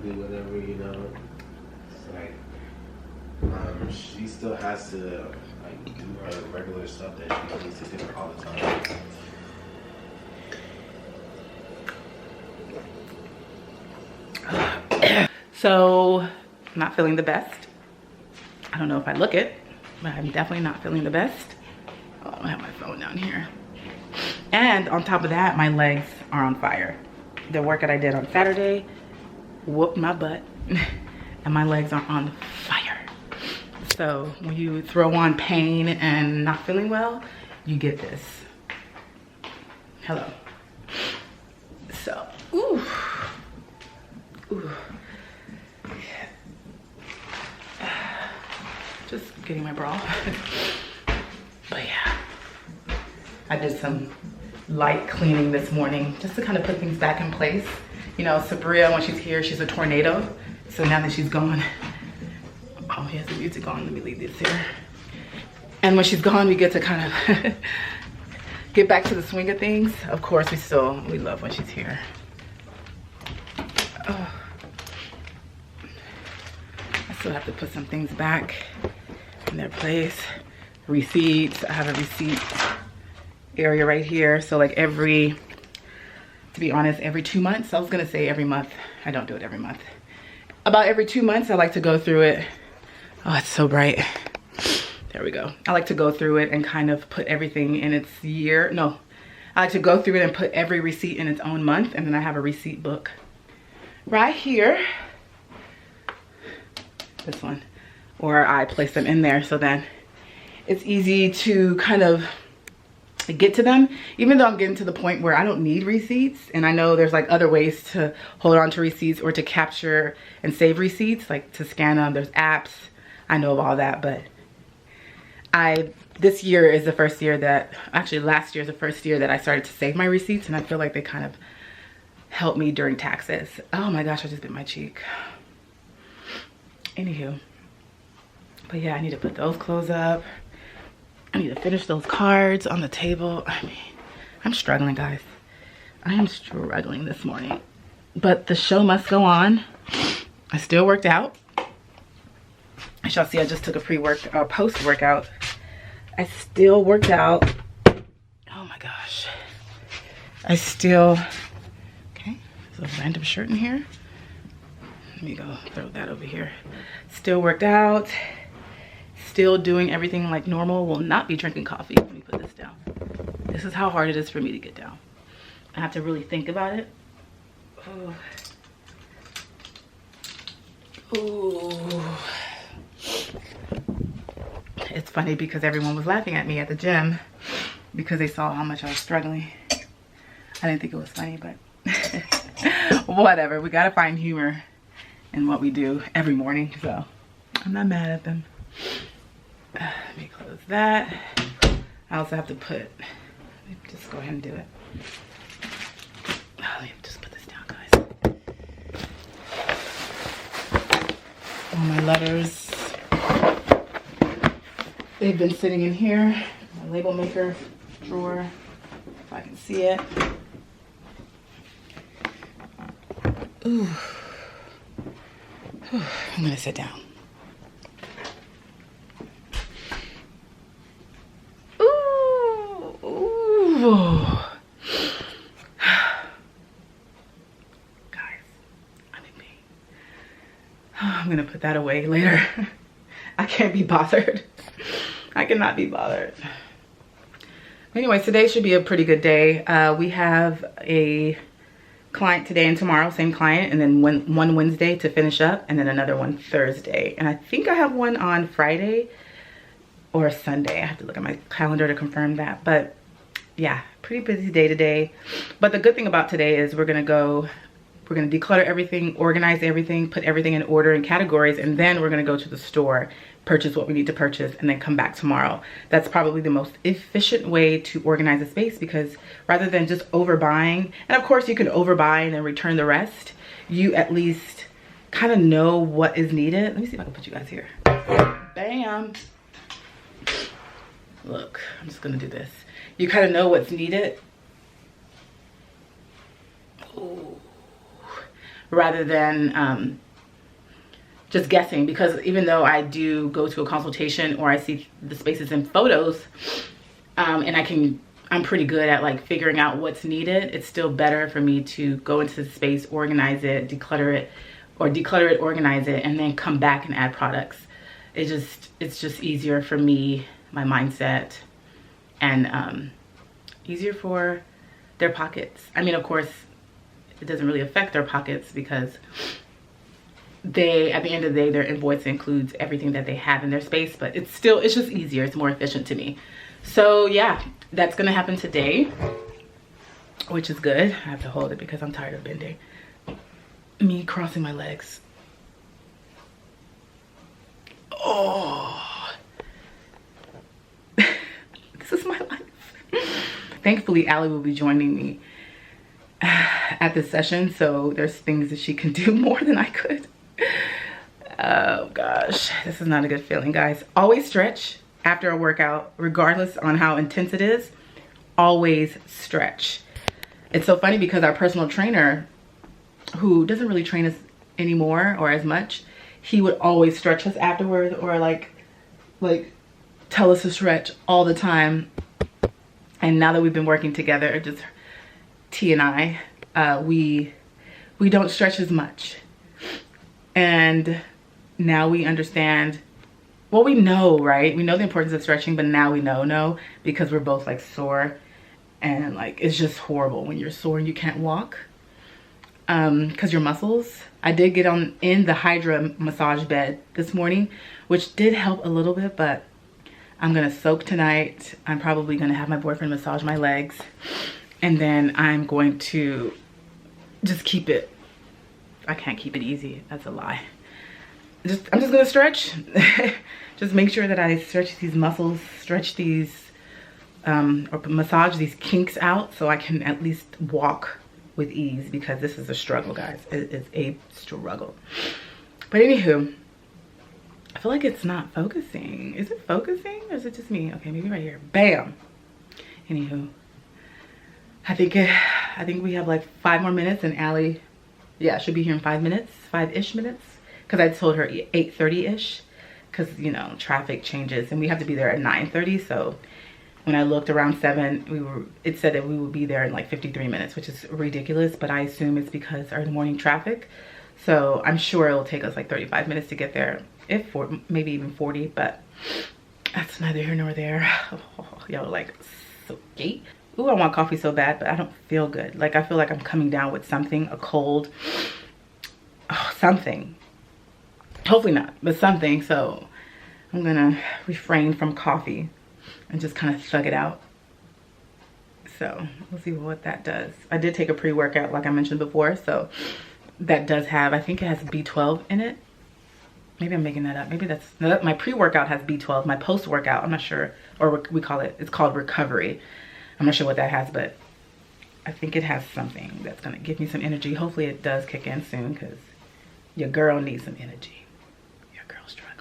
do whatever, you know. It's like, she still has to like do her regular stuff that she needs to do all the time. So, not feeling the best. I don't know if I look it, but I'm definitely not feeling the best. Oh, I have my phone down here. And on top of that, my legs are on fire. The workout I did on Saturday whooped my butt, and my legs are on fire. So when you throw on pain and not feeling well, you get this. Hello. So, ooh. Ooh. Just getting my bra. But yeah, I did some light cleaning this morning just to kind of put things back in place. You know, Sabria, when she's here, she's a tornado. So now that she's gone, oh, he has the music on. Let me leave this here. And when she's gone, we get to kind of get back to the swing of things. Of course, we love when she's here. Oh. I still have to put some things back in their place. Receipts. I have a receipt area right here. So like to be honest, every 2 months. I was gonna say every month. I don't do it every month. About every 2 months, I like to go through it. Oh, it's so bright. There we go. I like to go through it and kind of put everything in its year. No, I like to go through it and put every receipt in its own month. And then I have a receipt book right here. This one. Or I place them in there so then it's easy to kind of get to them, even though I'm getting to the point where I don't need receipts. And I know there's like other ways to hold on to receipts or to capture and save receipts, like to scan them. There's apps. I know of all that, but this year is the first year that, actually last year is the first year that I started to save my receipts, and I feel like they kind of help me during taxes. Oh my gosh, I just bit my cheek. Anywho, but yeah, I need to put those clothes up. I need to finish those cards on the table. I mean, I'm struggling, guys. I am struggling this morning, but the show must go on. I still worked out. As y'all see, I just took a post-workout. I still worked out. Oh my gosh. Okay, there's a random shirt in here. Let me go throw that over here. Still worked out. Still doing everything like normal. Will not be drinking coffee. Let me put this down. This is how hard it is for me to get down. I have to really think about it. Oh. Ooh. It's funny because everyone was laughing at me at the gym because they saw how much I was struggling. I didn't think it was funny, but whatever. We gotta find humor in what we do every morning, so I'm not mad at them. Let me close that. I also have to let me just go ahead and do it. Let me just put this down, guys. All my letters. They've been sitting in here, my label maker drawer, if I can see it. Ooh. Whew. I'm gonna sit down. Ooh. Ooh. Guys, I'm in pain. I'm gonna put that away later. I can't be bothered. I cannot be bothered. Anyway, today should be a pretty good day. We have a client today and tomorrow, same client, and then one Wednesday to finish up, and then another one Thursday. And I think I have one on Friday or Sunday. I have to look at my calendar to confirm that. But yeah, pretty busy day today. But the good thing about today is we're gonna declutter everything, organize everything, put everything in order and categories, and then we're gonna go to the store, purchase what we need to purchase, and then come back tomorrow. That's probably the most efficient way to organize a space, because rather than just overbuying, and of course you can overbuy and then return the rest, you at least kind of know what is needed. Let me see if I can put you guys here. Bam. Look, I'm just gonna do this. You kind of know what's needed. Ooh. rather than just guessing, because even though I do go to a consultation or I see the spaces in photos, and I'm pretty good at like figuring out what's needed, it's still better for me to go into the space, organize it, declutter it, organize it, and then come back and add products. It's just easier for me, my mindset, and easier for their pockets. I mean, of course, it doesn't really affect their pockets because they, at the end of the day, their invoice includes everything that they have in their space, but it's just easier. It's more efficient to me. So yeah, that's gonna happen today, which is good. I have to hold it because I'm tired of bending. Me crossing my legs. Oh, this is my life. Thankfully, Allie will be joining me at this session, so there's things that she can do more than I could. Oh gosh, this is not a good feeling, guys. Always stretch after a workout, regardless on how intense it is. Always stretch. It's so funny because our personal trainer, who doesn't really train us anymore or as much, he would always stretch us afterwards, or like tell us to stretch all the time. And now that we've been working together, just T and I, we don't stretch as much. And now we understand, well, we know, right? We know the importance of stretching, but now we know because we're both like sore, and like it's just horrible when you're sore and you can't walk because your muscles. I did get in the Hydra massage bed this morning, which did help a little bit, but I'm gonna soak tonight. I'm probably gonna have my boyfriend massage my legs, and then I'm going to just keep it. I can't keep it easy. That's a lie. I'm just gonna stretch. Just make sure that I stretch these muscles, stretch these, or massage these kinks out, so I can at least walk with ease, because this is a struggle, guys. It is a struggle. But anywho, I feel like it's not focusing. Is it focusing, or is it just me? Okay, maybe right here. Bam. Anywho, I think we have like 5 more minutes, and Allie, yeah, should be here in 5 minutes, 5-ish minutes, because I told her 8:30-ish, because, you know, traffic changes, and we have to be there at 9:30. So when I looked around 7, it said that we would be there in like 53 minutes, which is ridiculous, but I assume it's because our morning traffic. So I'm sure it'll take us like 35 minutes to get there, maybe even 40, but that's neither here nor there. Oh, y'all like, so gay. Ooh, I want coffee so bad, but I don't feel good. Like, I feel like I'm coming down with something, a cold, something. Hopefully not, but something. So I'm gonna refrain from coffee and just kind of thug it out. So we'll see what that does. I did take a pre-workout, like I mentioned before, so that does have, I think it has B12 in it. Maybe I'm making that up. Maybe that's, no, my pre-workout has B12. My post-workout, I'm not sure, or it's called recovery. I'm not sure what that has, but I think it has something that's gonna give me some energy. Hopefully it does kick in soon, because your girl needs some energy. Your girl's struggling.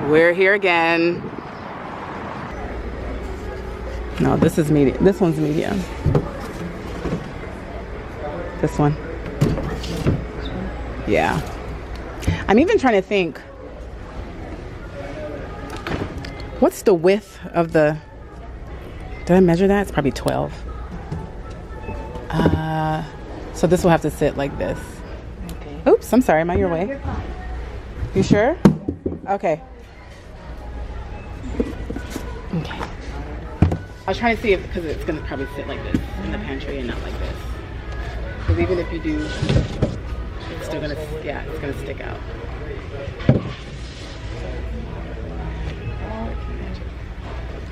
We're here again. No, this is medium. This one's medium. This one. Yeah. I'm even trying to think. What's the width of the... Did I measure that? It's probably 12. So this will have to sit like this. Okay. Oops, I'm sorry. Am I your way? You sure? Okay. I was trying to see if, because it's gonna probably sit like this in the pantry and not like this. Because even if you do, it's still gonna, yeah, it's gonna stick out.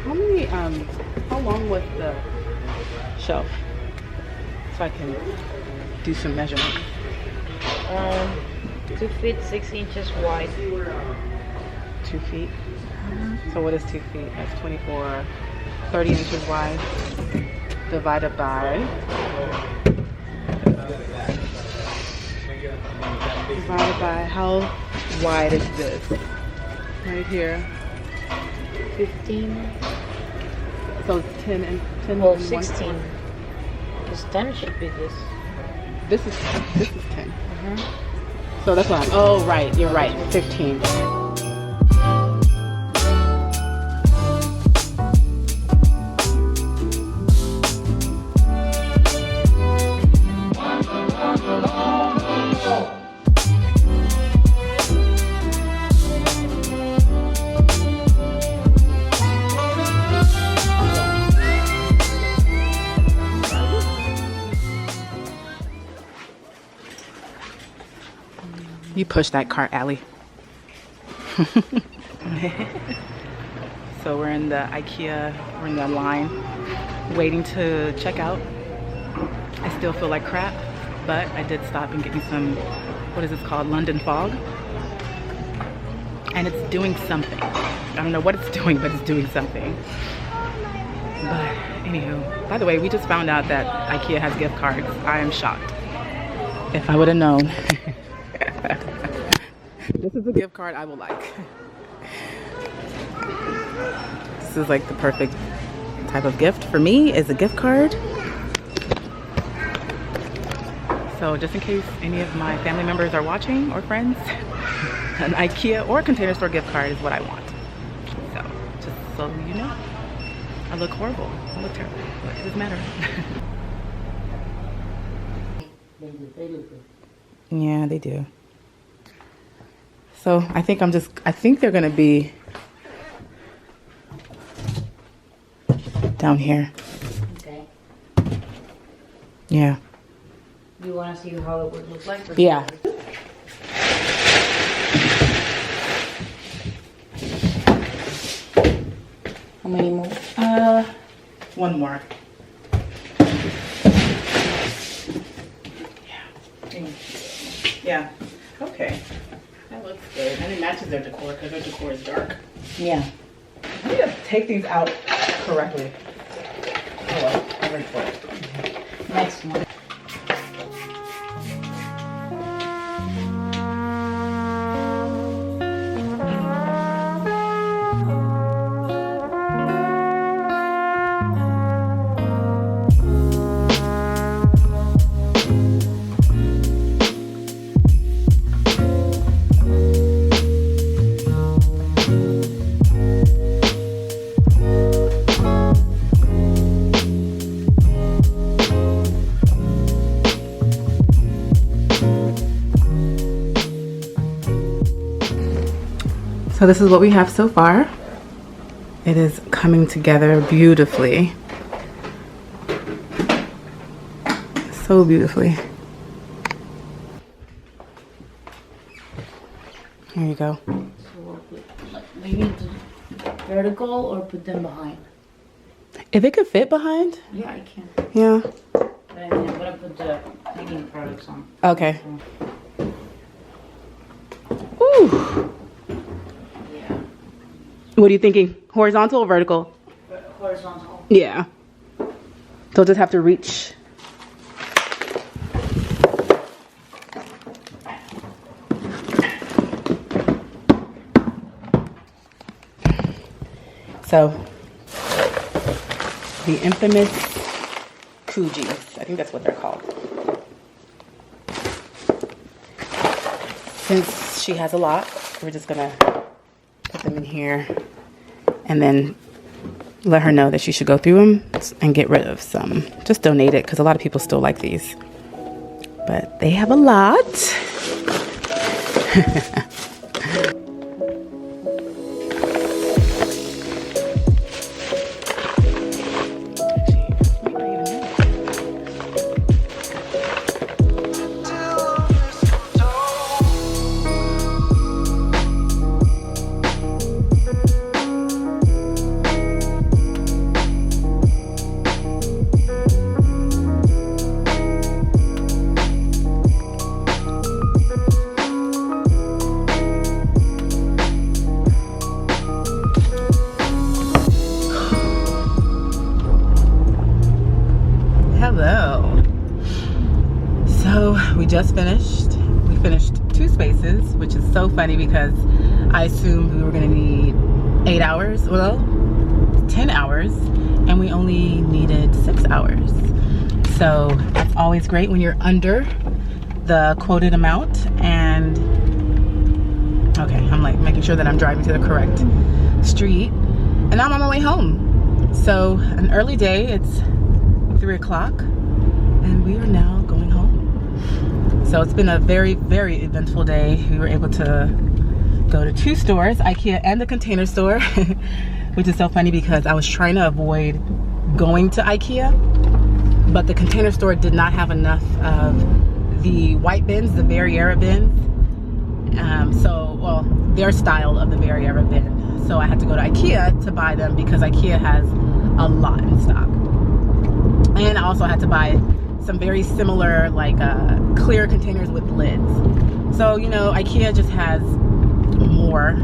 How many, how long was the shelf? So I can do some measurements. 2 feet 6 inches wide. 2 feet. So what is 2 feet? That's 24, 30 inches wide. Divided by. Divided by how wide is this? Right here. 15. So it's 10 and 10. Well, and 16. Because 10 should be this. This is 10. So that's what I'm, oh right, you're right, 15. You push that cart, Allie. So we're in the Ikea, we're in the line, waiting to check out. I still feel like crap, but I did stop and get me some, what is this called, London Fog. And it's doing something. I don't know what it's doing, but it's doing something. But anywho, by the way, we just found out that Ikea has gift cards. I am shocked. If I would have known. This is a gift card I will like. This is like the perfect type of gift for me, is a gift card. So just in case any of my family members are watching or friends, an Ikea or Container Store gift card is what I want. So just so you know, I look horrible. I look terrible, but it doesn't matter. Yeah, they do. So I think I think they're gonna be down here. Okay. Yeah. You want to see how it would look like? Yeah. How many more? One more. Yeah. Okay. That looks good. And it matches their decor because their decor is dark. Yeah. I need to take these out correctly. Oh well, I'm ready for it. Next one. So this is what we have so far. It is coming together beautifully. So beautifully. Here you go. So we'll put, like, maybe vertical or put them behind. If it could fit behind? Yeah, I can. Yeah. But I mean, I'm gonna put the hanging products on. Okay. Ooh. Yeah. What are you thinking? Horizontal or vertical? Horizontal. Yeah. So just have to reach. So the infamous Kujis, I think that's what they're called. Since she has a lot, we're just gonna put them in here and then let her know that she should go through them and get rid of some. Just donate it because a lot of people still like these. But they have a lot. just finished. We finished 2 spaces, which is so funny because I assumed we were gonna need 8 hours, well, 10 hours, and we only needed 6 hours. So it's always great when you're under the quoted amount. And okay, I'm like making sure that I'm driving to the correct street, and I'm on my way home. So an early day, it's 3 o'clock, and we are now going home. So it's been a very, very eventful day. We were able to go to 2 stores, Ikea and the Container Store, which is so funny because I was trying to avoid going to Ikea, but the Container Store did not have enough of the white bins, the Verriera bins. Well, their style of the Verriera bin. So I had to go to Ikea to buy them because Ikea has a lot in stock. And I also had to buy some very similar, like clear containers with lids. So, you know, Ikea just has more.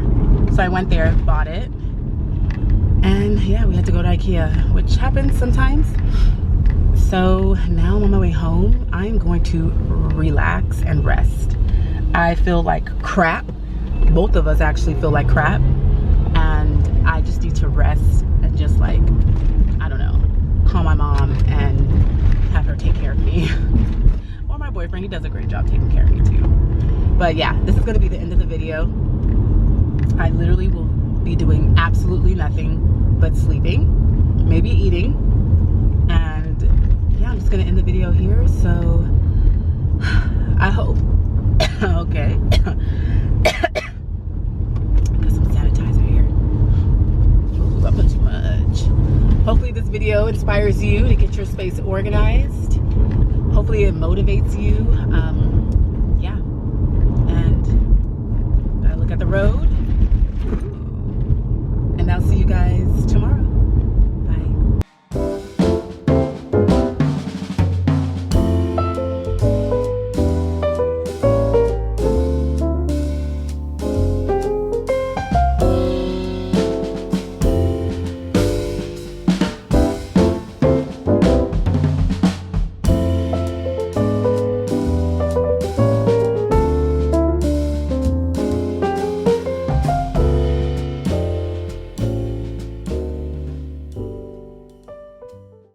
So I went there, bought it. And yeah, we had to go to Ikea, which happens sometimes. So now I'm on my way home. I'm going to relax and rest. I feel like crap. Both of us actually feel like crap. And I just need to rest and just like, I don't know, call my mom and have her take care of me. Or my boyfriend, he does a great job taking care of me too. But yeah, this is gonna be the end of the video. I literally will be doing absolutely nothing but sleeping, maybe eating. And yeah, I'm just gonna end the video here. So I hope, okay. Put some sanitizer here. Ooh, I put too much. Hopefully this video inspires you to get your space organized. Hopefully it motivates you.